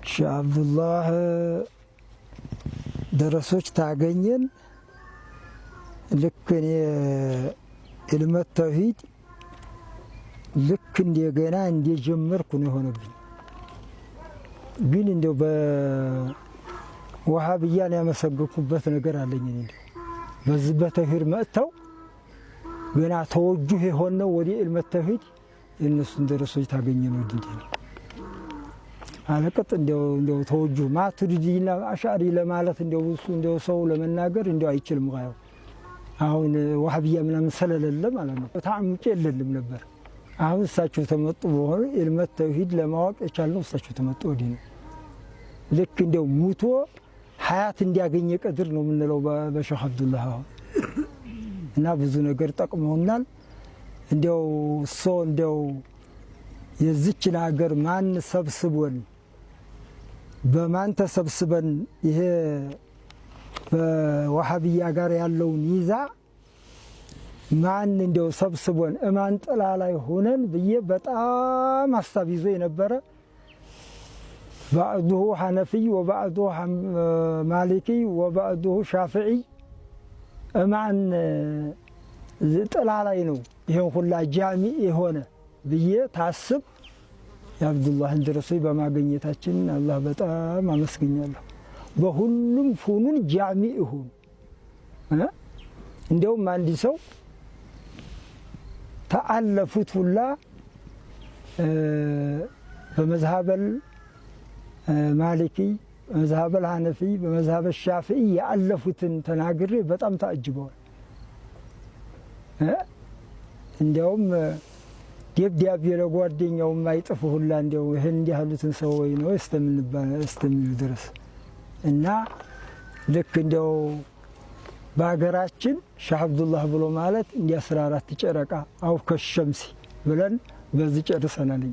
ሼህ አብዱላህ ደረሶች ታገኘን ልክ እኔ ኢልመት ተውሂድ ልክ እንደገና እንደጀመርኩ ነው የሆነብኝ። ግን እንደው በወሃብያን ያመሰገንኩበት ነገር አለኝ። እንደው በዚህ በተውሂድ መጥተው ገና ተወጁህ የሆነው ወደ ኢልመት ተውሂድ የእነሱን ደረሶች ታገኘን ወድ እንዴ ነው አለቀጥ እንደው ተወጁህ ማቱሪዲና አሻሪ ለማለት እንደው ሰው ለመናገር እንደው አይችልም። ጋር አሁን ወሃብያ ምናምን ስለሌለ ማለት ነው ታምጬ የለንም ነበር። አሁን እሳቸው ተመጡ በሆነ ኢልመት ተውሂድ ለማወቅ የቻልነው እሳቸው ተመጡ ወዲህ ነው። ልክ እንደው ሙቶ ሀያት እንዲያገኘ ቀድር ነው የምንለው በሼህ አብዱላህ እና ብዙ ነገር ጠቅመውናል። እንደው የዚችን ሀገር ማን ሰብስቦን በማን ተሰብስበን ይሄ በወሃብያ ጋር ያለውን ይዛ ማን እንደው ሰብስቦን እማን ጥላ ላይ ሆነን ብዬ በጣም ሐሳብ ይዞ የነበረ بعضه حنفي وبعضه مالكي وبعضه شافعي እማን ጥላ ላይ ነው ይሄን ሁላ ጃሚዕ የሆነ ብዬ ታስብ የአብዱላህን ደረሶች በማግኘታችን አላህ በጣም አመስግኛለሁ። በሁሉም ፉኑን ጃሚዕ ይሁን እንደውም አንድ ሰው ተአለፉት ሁላ በመዝሃበል ማሊኪ በመዝሃበል ሐነፊ በመዝሃበል ሻፊዒ ያለፉትን ተናግሬ በጣም ታጅበዋል። እንደውም ደብዳቤ ለጓደኛው የማይጥፉ ሁላ እንደው ይሄን እንዲህ ያሉትን ሰው ወይ ነው እስተሚሉ ድረስ እና ልክ እንደው በሀገራችን ሼህ አብዱላህ ብሎ ማለት እንዲህ 14 ጨረቃ አው ከሸምሲ ብለን በዚህ ጨርሰናል።